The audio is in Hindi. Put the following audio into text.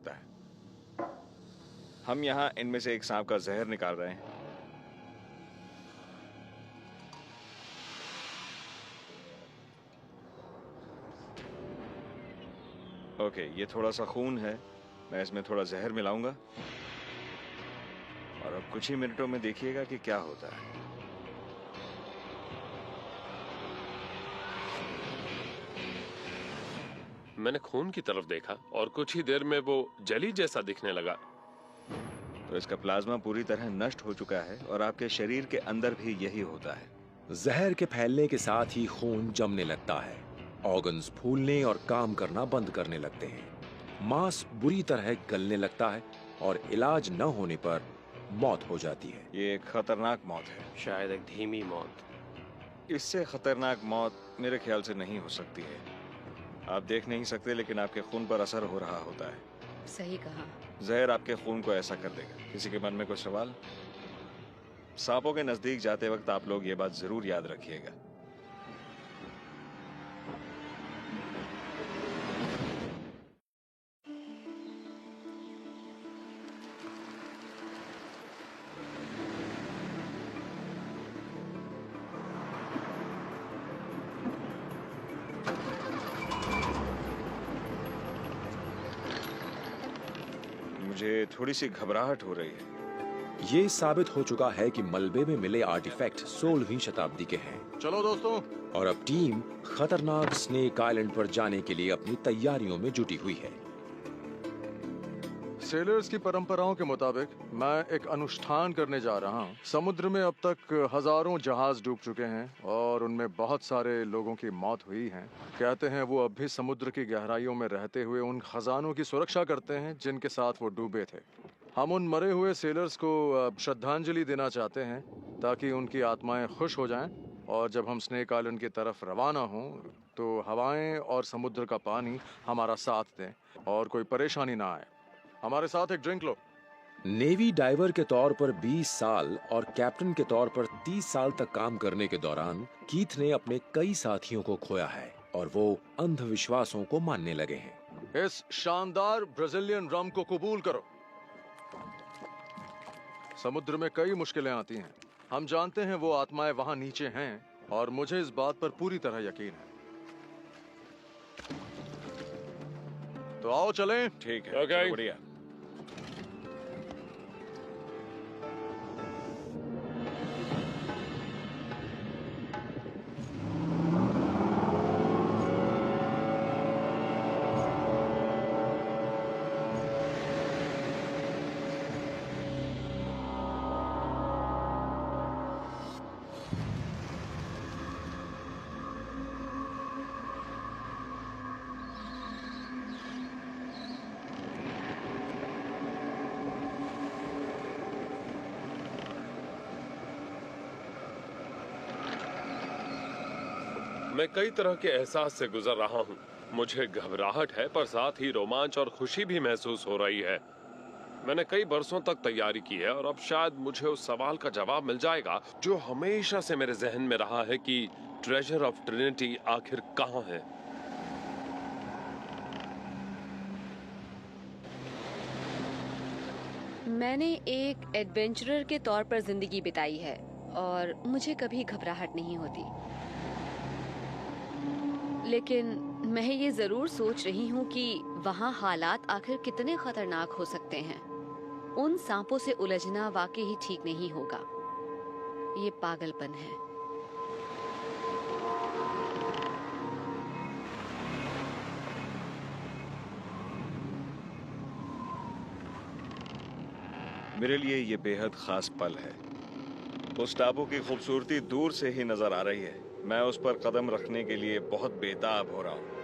होता है। हम यहाँ इनमें से एक सांप का जहर निकाल रहे हैं। ओके, ये थोड़ा सा खून है, मैं इसमें थोड़ा जहर मिलाऊंगा और अब कुछ ही मिनटों में देखिएगा कि क्या होता है। मैंने खून की तरफ देखा और कुछ ही देर में वो जली जैसा दिखने लगा। तो इसका प्लाज्मा पूरी तरह नष्ट हो चुका है और आपके शरीर के अंदर भी यही होता है। जहर के फैलने के साथ ही खून जमने लगता है, ऑर्गन्स फूलने और काम करना बंद करने लगते हैं, मांस बुरी तरह गलने लगता है और इलाज न होने पर मौत हो जाती है। ये एक खतरनाक मौत है। शायद एक धीमी मौत। इससे खतरनाक मौत मेरे ख्याल से नहीं हो सकती है। आप देख नहीं सकते लेकिन आपके खून पर असर हो रहा होता है। सही कहा। जहर आपके खून को ऐसा कर देगा। किसी के मन में कोई सवाल? सांपों के नजदीक जाते वक्त आप लोग ये बात जरूर याद रखिएगा। मुझे थोड़ी सी घबराहट हो रही है। ये साबित हो चुका है कि मलबे में मिले आर्टिफैक्ट 16वीं शताब्दी के हैं। चलो दोस्तों। और अब टीम खतरनाक स्नेक आइलैंड पर जाने के लिए अपनी तैयारियों में जुटी हुई है। सेलर्स की परंपराओं के मुताबिक मैं एक अनुष्ठान करने जा रहा हूँ। समुद्र में अब तक हजारों जहाज डूब चुके हैं और उनमें बहुत सारे लोगों की मौत हुई है। कहते हैं वो अब भी समुद्र की गहराइयों में रहते हुए उन खजानों की सुरक्षा करते हैं जिनके साथ वो डूबे थे। हम उन मरे हुए सेलर्स को श्रद्धांजलि देना चाहते हैं ताकि उनकी आत्माएं खुश हो जाएं और जब हम स्नेक आइलैंड की तरफ रवाना हों तो हवाएं और समुद्र का पानी हमारा साथ दें और कोई परेशानी ना आए। हमारे साथ एक ड्रिंक लो। नेवी डाइवर के तौर पर 20 साल और कैप्टन के तौर पर 30 साल तक काम करने के दौरान कीथ ने अपने कई साथियों को खोया है और वो अंधविश्वासों को मानने लगे हैं। इस शानदार ब्राजीलियन रम को कबूल करो। समुद्र में कई मुश्किलें आती हैं। हम जानते हैं वो आत्माएं वहां नीचे हैं और मुझे इस बात पर पूरी तरह यकीन है। तो आओ चलें। ठीक है। Okay. बढ़िया। मैं कई तरह के एहसास से गुजर रहा हूँ। मुझे घबराहट है पर साथ ही रोमांच और खुशी भी महसूस हो रही है। मैंने कई बरसों तक तैयारी की है और अब शायद मुझे उस सवाल का जवाब मिल जाएगा जो हमेशा से मेरे जहन में रहा है कि ट्रेजर ऑफ ट्रिनिटी आखिर कहाँ है। मैंने एक एडवेंचरर के तौर पर जिंदगी बिताई है और मुझे कभी घबराहट नहीं होती। लेकिन मैं ये जरूर सोच रही हूँ कि वहाँ हालात आखिर कितने खतरनाक हो सकते हैं। उन सांपों से उलझना वाकई ही ठीक नहीं होगा। ये पागलपन है। मेरे लिए ये बेहद खास पल है। उस टापू की खूबसूरती दूर से ही नजर आ रही है। मैं उस पर कदम रखने के लिए बहुत बेताब हो रहा हूँ।